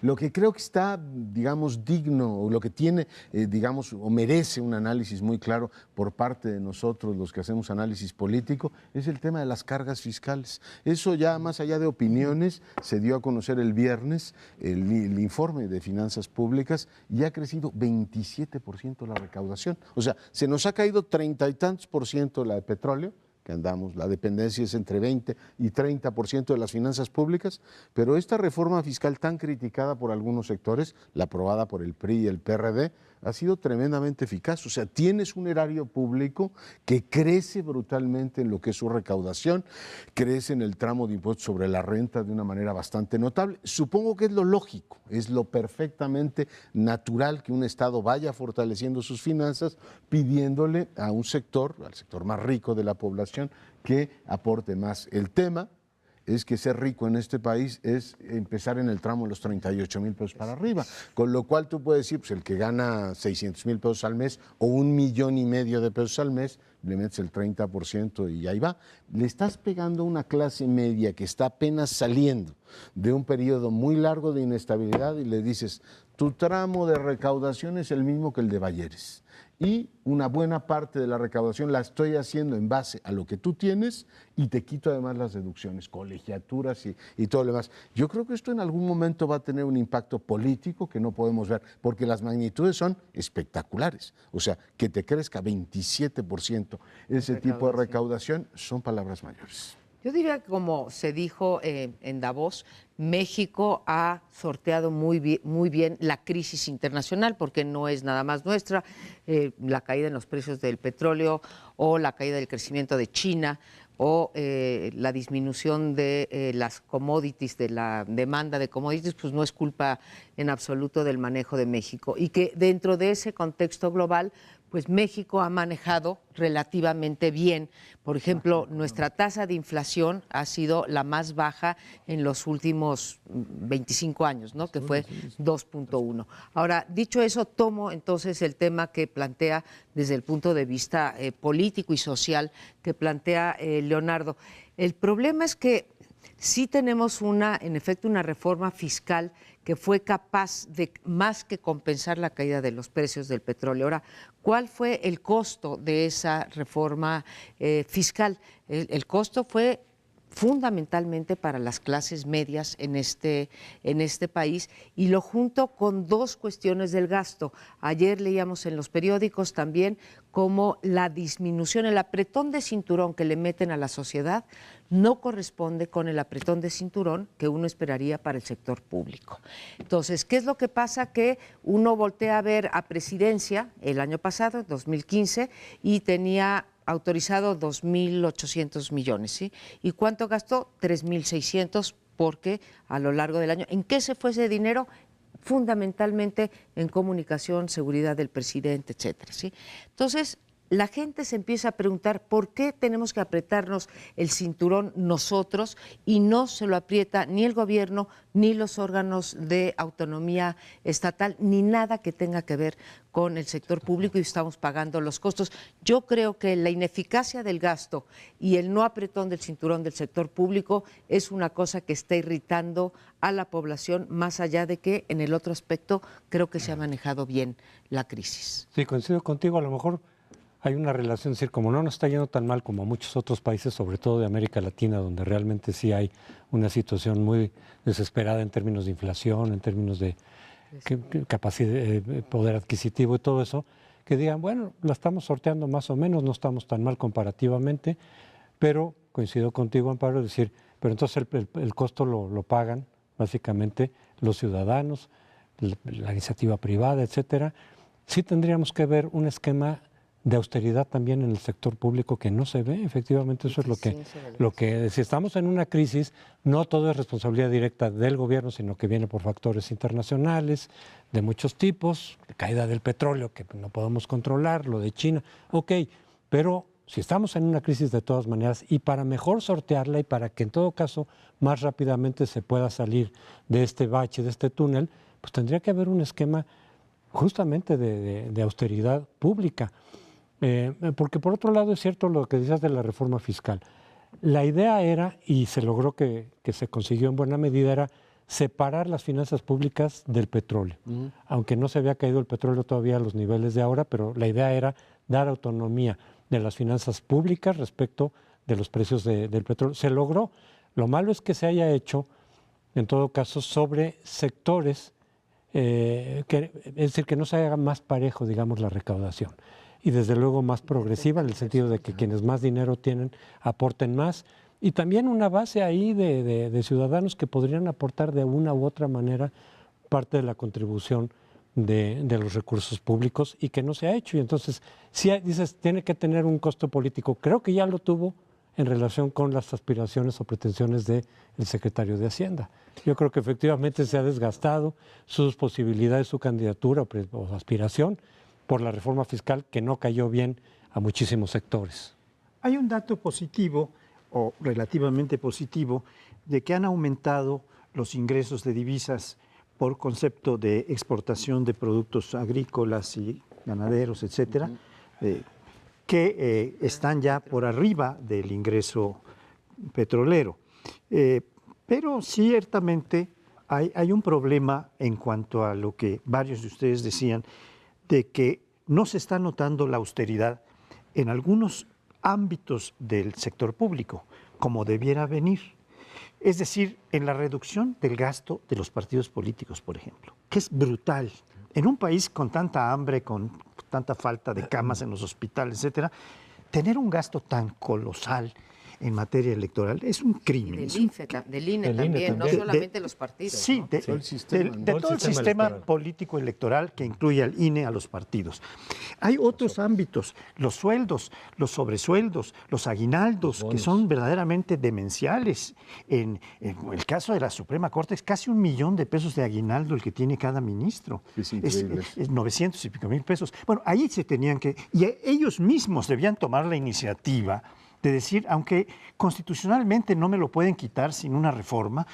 Lo que creo que está, digamos, digno, o lo que tiene, digamos, o merece un análisis muy claro por parte de nosotros, los que hacemos análisis político, es el tema de las cargas fiscales. Eso ya, más allá de opiniones, se dio a conocer el viernes el informe de finanzas públicas y ha crecido 27% la recaudación. O sea, se nos ha caído 30 y tantos por ciento la de petróleo, que andamos, la dependencia es entre 20 y 30% de las finanzas públicas, pero esta reforma fiscal tan criticada por algunos sectores, la aprobada por el PRI y el PRD, ha sido tremendamente eficaz. O sea, tienes un erario público que crece brutalmente en lo que es su recaudación, crece en el tramo de impuestos sobre la renta de una manera bastante notable. Supongo que es lo lógico, es lo perfectamente natural que un Estado vaya fortaleciendo sus finanzas pidiéndole a un sector, al sector más rico de la población, que aporte más. El tema es que ser rico en este país es empezar en el tramo de los 38,000 pesos para arriba, con lo cual tú puedes decir, pues el que gana 600,000 pesos al mes o 1,5 millones de pesos al mes, le metes el 30% y ahí va. Le estás pegando a una clase media que está apenas saliendo de un periodo muy largo de inestabilidad y le dices, tu tramo de recaudación es el mismo que el de Bayeres. Y una buena parte de la recaudación la estoy haciendo en base a lo que tú tienes y te quito además las deducciones, colegiaturas y todo lo demás. Yo creo que esto en algún momento va a tener un impacto político que no podemos ver, porque las magnitudes son espectaculares. O sea, que te crezca 27% ese tipo de recaudación son palabras mayores. Yo diría que, como se dijo en Davos, México ha sorteado muy bien la crisis internacional, porque no es nada más nuestra, la caída en los precios del petróleo o la caída del crecimiento de China o la disminución de las commodities, de la demanda de commodities, pues no es culpa en absoluto del manejo de México. Y que dentro de ese contexto global, pues México ha manejado relativamente bien. Por ejemplo, nuestra tasa de inflación ha sido la más baja en los últimos 25 años, ¿no? Que fue 2.1. Ahora, dicho eso, tomo entonces el tema que plantea desde el punto de vista político y social que plantea Leonardo. El problema es que sí tenemos en efecto, una reforma fiscal que fue capaz de más que compensar la caída de los precios del petróleo. Ahora, ¿cuál fue el costo de esa reforma fiscal? El costo fue fundamentalmente para las clases medias en este país, y lo junto con dos cuestiones del gasto. Ayer leíamos en los periódicos también cómo la disminución, el apretón de cinturón que le meten a la sociedad no corresponde con el apretón de cinturón que uno esperaría para el sector público. Entonces, ¿qué es lo que pasa? Que uno voltea a ver a Presidencia el año pasado, 2015, y tenía autorizado 2.800 millones, ¿sí? ¿Y cuánto gastó? 3.600, porque a lo largo del año, ¿en qué se fue ese dinero? Fundamentalmente en comunicación, seguridad del presidente, etcétera, ¿sí? Entonces, la gente se empieza a preguntar por qué tenemos que apretarnos el cinturón nosotros y no se lo aprieta ni el gobierno, ni los órganos de autonomía estatal, ni nada que tenga que ver con el sector público, y estamos pagando los costos. Yo creo que la ineficacia del gasto y el no apretón del cinturón del sector público es una cosa que está irritando a la población, más allá de que en el otro aspecto creo que se ha manejado bien la crisis. Sí, coincido contigo, a lo mejor hay una relación, es decir, como no nos está yendo tan mal como a muchos otros países, sobre todo de América Latina, donde realmente sí hay una situación muy desesperada en términos de inflación, en términos de capacidad, poder adquisitivo y todo eso, que digan, bueno, la estamos sorteando más o menos, no estamos tan mal comparativamente, pero coincido contigo, Amparo, es decir, pero entonces el costo lo pagan básicamente los ciudadanos, la iniciativa privada, etcétera. Sí tendríamos que ver un esquema de austeridad también en el sector público que no se ve, efectivamente eso es lo que si estamos en una crisis, no todo es responsabilidad directa del gobierno, sino que viene por factores internacionales de muchos tipos, la caída del petróleo que no podemos controlar, lo de China, ok, pero si estamos en una crisis de todas maneras y para mejor sortearla y para que en todo caso más rápidamente se pueda salir de este bache, de este túnel, pues tendría que haber un esquema justamente de austeridad pública. Porque por otro lado es cierto lo que decías de la reforma fiscal. La idea era, y se logró que se consiguió en buena medida, era separar las finanzas públicas del petróleo. Aunque no se había caído el petróleo todavía a los niveles de ahora, pero la idea era dar autonomía de las finanzas públicas respecto de los precios del petróleo. Se logró. Lo malo es que se haya hecho, en todo caso, sobre sectores, es decir, que no se haga más parejo, digamos, la recaudación. Y desde luego más progresiva, en el sentido de que quienes más dinero tienen aporten más, y también una base ahí de ciudadanos que podrían aportar de una u otra manera parte de la contribución de los recursos públicos, y que no se ha hecho. Y entonces, si dices, tiene que tener un costo político, creo que ya lo tuvo en relación con las aspiraciones o pretensiones del secretario de Hacienda. Yo creo que efectivamente se ha desgastado sus posibilidades, su candidatura o aspiración, por la reforma fiscal que no cayó bien a muchísimos sectores. Hay un dato positivo, o relativamente positivo, de que han aumentado los ingresos de divisas por concepto de exportación de productos agrícolas y ganaderos, etcétera, que están ya por arriba del ingreso petrolero. Pero ciertamente hay un problema en cuanto a lo que varios de ustedes decían, de que no se está notando la austeridad en algunos ámbitos del sector público, como debiera venir. Es decir, en la reducción del gasto de los partidos políticos, por ejemplo, que es brutal. En un país con tanta hambre, con tanta falta de camas en los hospitales, etcétera, tener un gasto tan colosal en materia electoral es un crimen. Del INE también, no solamente los partidos. Sí, ¿no? de todo el sistema político electoral que incluye al INE, a los partidos. Hay otros ámbitos, los sueldos, los sobresueldos, los aguinaldos, que son verdaderamente demenciales. En el caso de la Suprema Corte es casi 1 millón de pesos de aguinaldo el que tiene cada ministro. Es increíble. Es 900 y pico mil pesos. Bueno, ahí se tenían que, y ellos mismos debían tomar la iniciativa de decir, aunque constitucionalmente no me lo pueden quitar sin una reforma,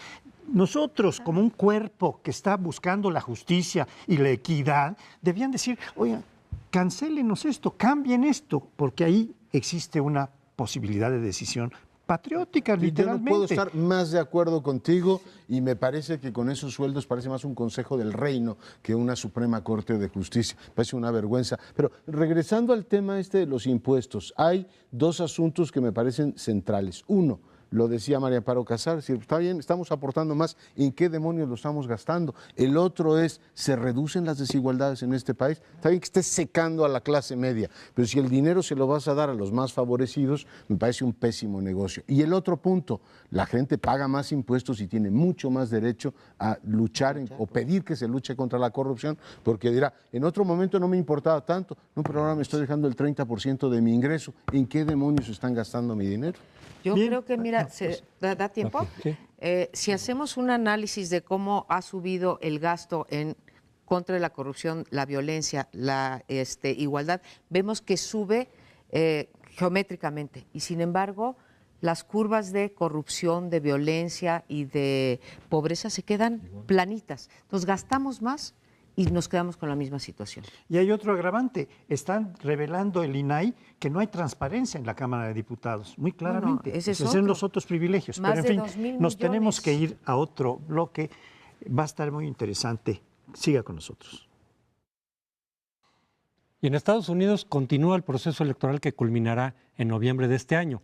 nosotros como un cuerpo que está buscando la justicia y la equidad, debían decir, oigan, cancélenos esto, cambien esto, porque ahí existe una posibilidad de decisión patriótica, literalmente. Yo no puedo estar más de acuerdo contigo, y me parece que con esos sueldos parece más un Consejo del Reino que una Suprema Corte de Justicia. Parece una vergüenza. Pero regresando al tema de los impuestos, hay dos asuntos que me parecen centrales. Uno, lo decía María Amparo Casar, si está bien, estamos aportando más, ¿en qué demonios lo estamos gastando? El otro es, ¿se reducen las desigualdades en este país? Está bien que estés secando a la clase media, pero si el dinero se lo vas a dar a los más favorecidos, me parece un pésimo negocio. Y el otro punto, la gente paga más impuestos y tiene mucho más derecho a luchar o pedir que se luche contra la corrupción, porque dirá, en otro momento no me importaba tanto, no, pero ahora me estoy dejando el 30% de mi ingreso. ¿En qué demonios están gastando mi dinero? Yo creo que, mira, ¿da tiempo? Sí. Si hacemos un análisis de cómo ha subido el gasto en contra de la corrupción, la violencia, la igualdad, vemos que sube geométricamente. Y sin embargo, las curvas de corrupción, de violencia y de pobreza se quedan planitas. Entonces gastamos más y nos quedamos con la misma situación. Y hay otro agravante, están revelando el INAI que no hay transparencia en la Cámara de Diputados, muy claramente. Ese es Esos otro. son los otros privilegios. Más Pero en de fin, 2,000 nos tenemos millones. que ir a otro bloque, va a estar muy interesante. Siga con nosotros. Y en Estados Unidos continúa el proceso electoral que culminará en noviembre de este año.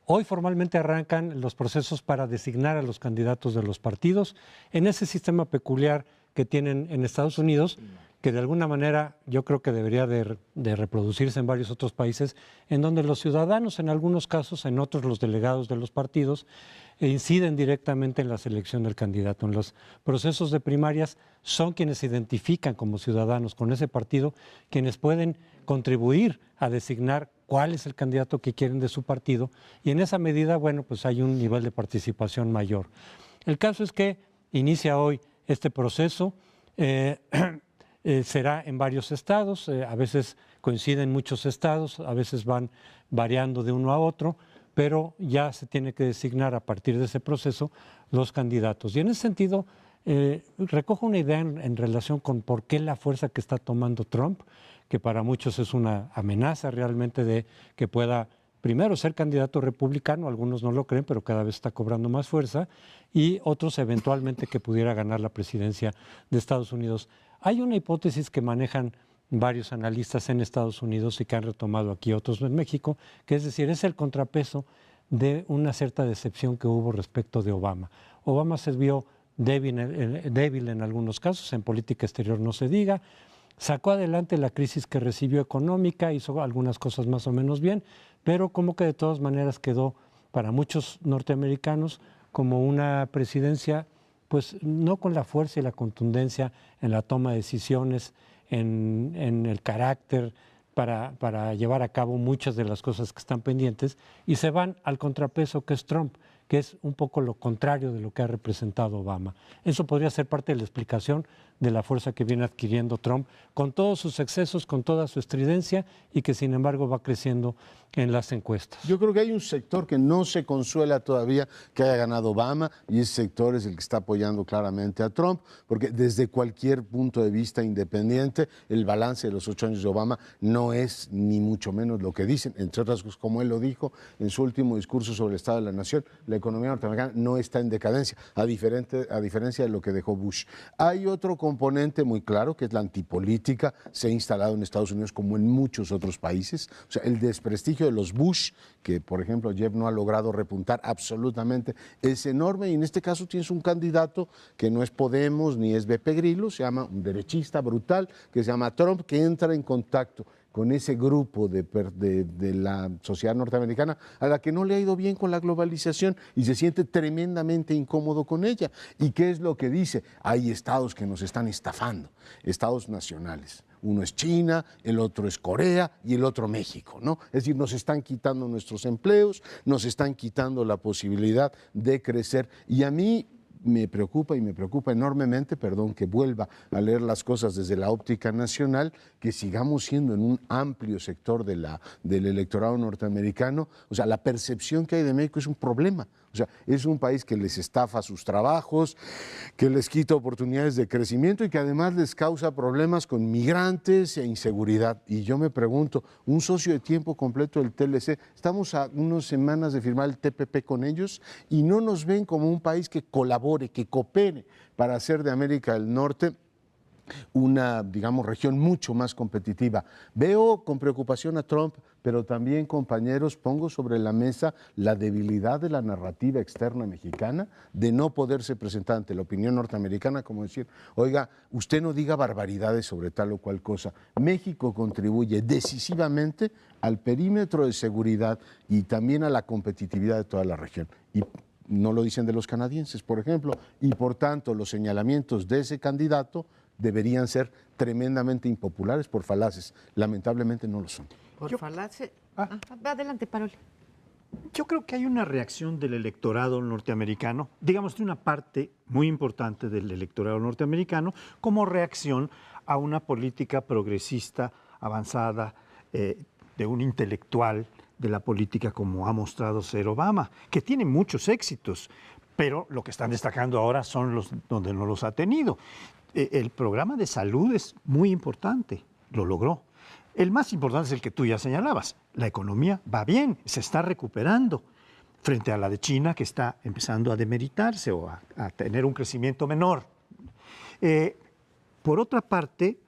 Hoy formalmente arrancan los procesos para designar a los candidatos de los partidos en ese sistema peculiar que tienen en Estados Unidos, que de alguna manera yo creo que debería de reproducirse en varios otros países, en donde los ciudadanos, en algunos casos, en otros los delegados de los partidos, inciden directamente en la selección del candidato. En los procesos de primarias son quienes se identifican como ciudadanos con ese partido, quienes pueden contribuir a designar cuál es el candidato que quieren de su partido, y en esa medida, bueno, pues hay un nivel de participación mayor. El caso es que inicia hoy este proceso, será en varios estados, a veces coinciden muchos estados, a veces van variando de uno a otro, pero ya se tiene que designar a partir de ese proceso los candidatos. Y en ese sentido, recojo una idea en relación con por qué la fuerza que está tomando Trump, que para muchos es una amenaza realmente de que pueda primero ser candidato republicano, algunos no lo creen, pero cada vez está cobrando más fuerza, y otros eventualmente que pudiera ganar la presidencia de Estados Unidos. Hay una hipótesis que manejan varios analistas en Estados Unidos y que han retomado aquí otros en México, que es decir, es el contrapeso de una cierta decepción que hubo respecto de Obama. Obama se vio débil en algunos casos, en política exterior no se diga, sacó adelante la crisis que recibió económica, hizo algunas cosas más o menos bien, pero como que de todas maneras quedó para muchos norteamericanos como una presidencia, pues no con la fuerza y la contundencia en la toma de decisiones, en el carácter para llevar a cabo muchas de las cosas que están pendientes, y se van al contrapeso que es Trump, que es un poco lo contrario de lo que ha representado Obama. Eso podría ser parte de la explicación de la fuerza que viene adquiriendo Trump, con todos sus excesos, con toda su estridencia, y que sin embargo va creciendo en las encuestas. Yo creo que hay un sector que no se consuela todavía que haya ganado Obama, y ese sector es el que está apoyando claramente a Trump, porque desde cualquier punto de vista independiente, el balance de los 8 años de Obama no es ni mucho menos lo que dicen, entre otras cosas, como él lo dijo en su último discurso sobre el Estado de la Nación, la economía norteamericana no está en decadencia, a diferencia de lo que dejó Bush. Hay otro componente muy claro, que es la antipolítica, se ha instalado en Estados Unidos como en muchos otros países, o sea, el desprestigio de los Bush, que por ejemplo Jeff no ha logrado repuntar absolutamente, es enorme, y en este caso tienes un candidato que no es Podemos ni es Beppe Grillo, se llama un derechista brutal, que se llama Trump, que entra en contacto con ese grupo de la sociedad norteamericana a la que no le ha ido bien con la globalización y se siente tremendamente incómodo con ella. ¿Y qué es lo que dice? Hay estados que nos están estafando, estados nacionales. Uno es China, el otro es Corea y el otro México, ¿no? Es decir, nos están quitando nuestros empleos, nos están quitando la posibilidad de crecer, y a mí me preocupa, y me preocupa enormemente, perdón que vuelva a leer las cosas desde la óptica nacional, que sigamos siendo en un amplio sector del electorado norteamericano, o sea, la percepción que hay de México es un problema. O sea, es un país que les estafa sus trabajos, que les quita oportunidades de crecimiento y que además les causa problemas con migrantes e inseguridad. Y yo me pregunto, un socio de tiempo completo del TLC, estamos a unas semanas de firmar el TPP con ellos y no nos ven como un país que colabore, que coopere para hacer de América del Norte una, digamos, región mucho más competitiva. Veo con preocupación a Trump, pero también, compañeros, pongo sobre la mesa la debilidad de la narrativa externa mexicana de no poderse presentar ante la opinión norteamericana como decir, oiga, usted no diga barbaridades sobre tal o cual cosa. México contribuye decisivamente al perímetro de seguridad y también a la competitividad de toda la región. Y no lo dicen de los canadienses, por ejemplo, y por tanto los señalamientos de ese candidato deberían ser tremendamente impopulares por falaces. Lamentablemente no lo son. Por falaces. Adelante, Paroli. Yo creo que hay una reacción del electorado norteamericano, digamos de una parte muy importante del electorado norteamericano, como reacción a una política progresista avanzada de un intelectual de la política como ha mostrado ser Obama, que tiene muchos éxitos, pero lo que están destacando ahora son los donde no los ha tenido. El programa de salud es muy importante, lo logró. El más importante es el que tú ya señalabas. La economía va bien, se está recuperando frente a la de China, que está empezando a demeritarse o a tener un crecimiento menor. Por otra parte,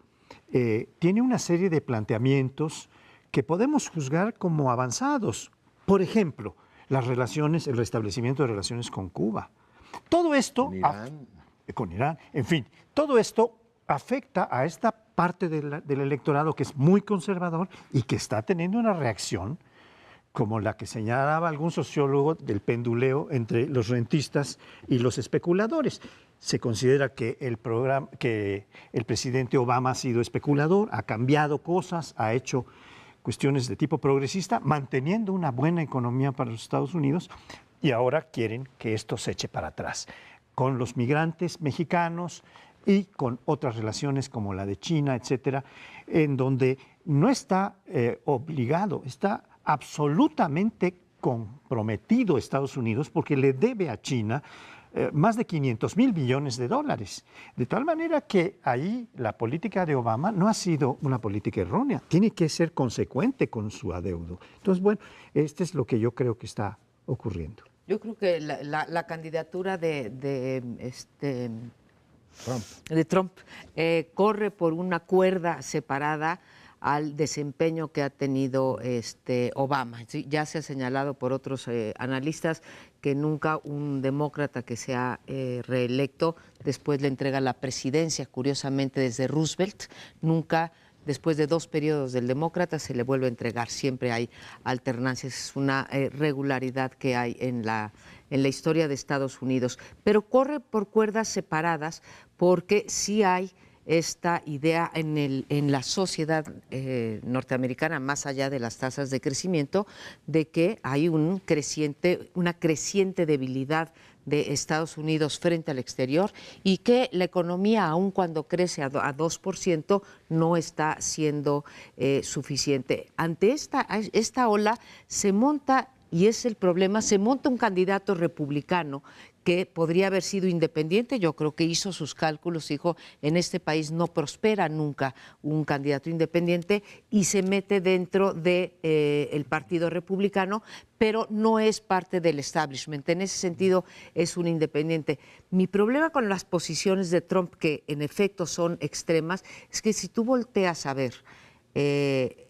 tiene una serie de planteamientos que podemos juzgar como avanzados. Por ejemplo, las relaciones, el restablecimiento de relaciones con Cuba. Todo esto... Con Irán. En fin, todo esto afecta a esta parte del electorado que es muy conservador y que está teniendo una reacción como la que señalaba algún sociólogo del penduleo entre los rentistas y los especuladores. Se considera que el presidente Obama ha sido especulador, ha cambiado cosas, ha hecho cuestiones de tipo progresista, manteniendo una buena economía para los Estados Unidos, y ahora quieren que esto se eche para atrás, con los migrantes mexicanos y con otras relaciones como la de China, etcétera, en donde no está obligado, está absolutamente comprometido Estados Unidos porque le debe a China más de 500,000 millones de dólares. De tal manera que ahí la política de Obama no ha sido una política errónea, tiene que ser consecuente con su adeudo. Entonces, bueno, este es lo que yo creo que está ocurriendo. Yo creo que la candidatura de Trump corre por una cuerda separada al desempeño que ha tenido Obama. ¿Sí? Ya se ha señalado por otros analistas que nunca un demócrata que sea reelecto después le entrega la presidencia, curiosamente desde Roosevelt, nunca después de 2 periodos del demócrata se le vuelve a entregar, siempre hay alternancias, es una regularidad que hay en la historia de Estados Unidos, pero corre por cuerdas separadas porque sí hay esta idea en la sociedad norteamericana, más allá de las tasas de crecimiento, de que hay una creciente debilidad de Estados Unidos frente al exterior y que la economía, aun cuando crece a 2%, no está siendo suficiente. Ante esta ola se monta, y es el problema, se monta un candidato republicano que podría haber sido independiente. Yo creo que hizo sus cálculos, dijo, en este país no prospera nunca un candidato independiente, y se mete dentro del Partido Republicano, pero no es parte del establishment. En ese sentido es un independiente. Mi problema con las posiciones de Trump, que en efecto son extremas, es que si tú volteas a ver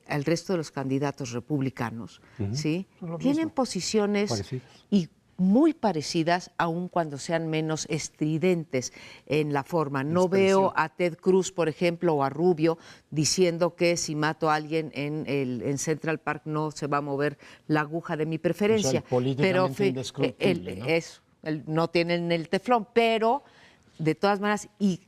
al resto de los candidatos republicanos, ¿sí? Tienen posiciones y muy parecidas, aun cuando sean menos estridentes en la forma. No veo a Ted Cruz, por ejemplo, o a Rubio diciendo que si mato a alguien en Central Park no se va a mover la aguja de mi preferencia. O sea, políticamente indescrutable, ¿no? No tienen el teflón, pero de todas maneras, y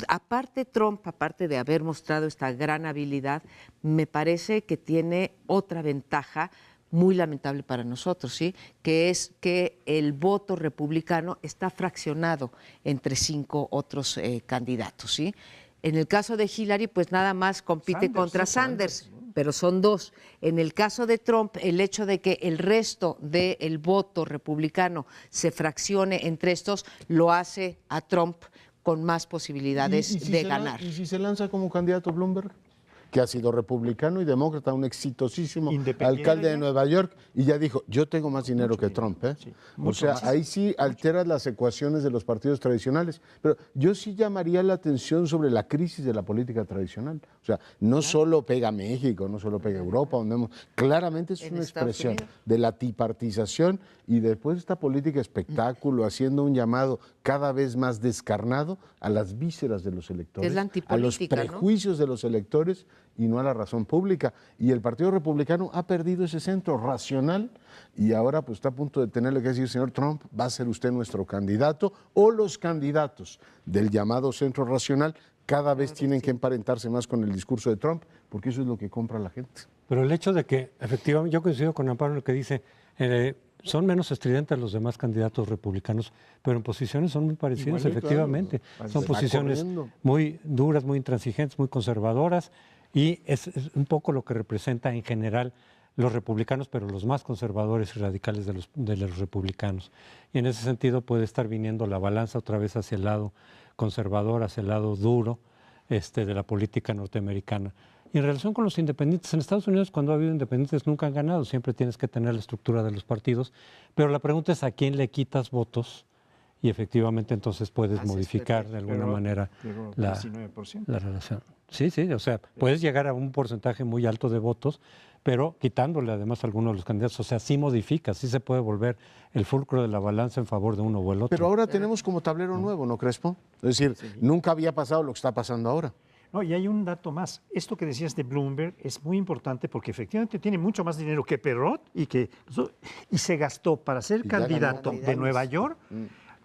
aparte Trump, aparte de haber mostrado esta gran habilidad, me parece que tiene otra ventaja muy lamentable para nosotros, ¿sí? Que es que el voto republicano está fraccionado entre 5 otros candidatos, ¿sí? En el caso de Hillary, pues nada más compite contra Sanders, pero son 2. En el caso de Trump, el hecho de que el resto del voto republicano se fraccione entre estos, lo hace a Trump con más posibilidades de ganar. ¿Y si se lanza como candidato Bloomberg? que ha sido republicano y demócrata, un exitosísimo Independiente alcalde de ya. Nueva York, y ya dijo, yo tengo más dinero que Trump. Sí, O mucho sea, más. ahí sí alteras las ecuaciones de los partidos tradicionales. Pero yo sí llamaría la atención sobre la crisis de la política tradicional. O sea, no solo pega México, no solo pega Europa, claramente es En una Estados expresión Unidos. de la tipartización y después esta política espectáculo, haciendo un llamado cada vez más descarnado a las vísceras de los electores, la a los antipolítica, ¿no? prejuicios de los electores y no a la razón pública. Y el Partido Republicano ha perdido ese centro racional y ahora pues está a punto de tenerle que decir, señor Trump, va a ser usted nuestro candidato, o los candidatos del llamado centro racional cada vez tienen que emparentarse más con el discurso de Trump, porque eso es lo que compra la gente. Pero el hecho de que, efectivamente, yo coincido con Amparo en lo que dice, son menos estridentes los demás candidatos republicanos, pero en posiciones son muy parecidas, Igualito, efectivamente. claro. Son Se va posiciones corriendo. muy duras, muy intransigentes, muy conservadoras, y es un poco lo que representa en general los republicanos, pero los más conservadores y radicales de los republicanos. Y en ese sentido puede estar viniendo la balanza otra vez hacia el lado conservador, hacia el lado duro de la política norteamericana. Y en relación con los independientes, en Estados Unidos cuando ha habido independientes nunca han ganado, siempre tienes que tener la estructura de los partidos, pero la pregunta es a quién le quitas votos y efectivamente entonces puedes modificar de alguna manera Pero la 19%. relación. Sí, o sea, puedes llegar a un porcentaje muy alto de votos, pero quitándole además a algunos de los candidatos, o sea, sí modifica, sí se puede volver el fulcro de la balanza en favor de uno o el otro. Pero ahora tenemos como tablero nuevo, ¿no, Crespo? Es decir, nunca había pasado lo que está pasando ahora. No, y hay un dato más. Esto que decías de Bloomberg es muy importante porque efectivamente tiene mucho más dinero que Perrot y se gastó para ser Y ya ganó candidato de campañas. Nueva York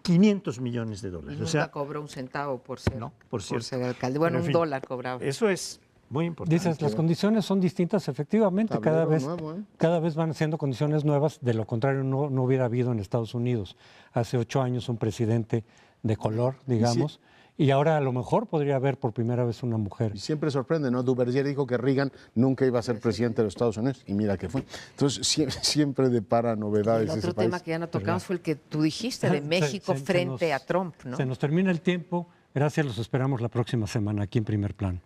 $500 millones. Y O nunca sea, cobró un centavo por ser, No, por cierto. ser alcalde. Bueno, Pero, en un fin, dólar cobraba. eso es muy importante. Dices, las condiciones son distintas, efectivamente, Tablero nuevo, ¿eh? cada vez van siendo condiciones nuevas, de lo contrario no hubiera habido en Estados Unidos hace 8 años un presidente de color, digamos, y ahora a lo mejor podría haber por primera vez una mujer. Y siempre sorprende, ¿no? Duvergier dijo que Reagan nunca iba a ser presidente de los Estados Unidos y mira que fue. Entonces siempre depara novedades El ese otro país. tema que ya no tocamos fue el que tú dijiste de México frente a Trump, ¿no? Se nos termina el tiempo. Gracias, los esperamos la próxima semana aquí en Primer Plano.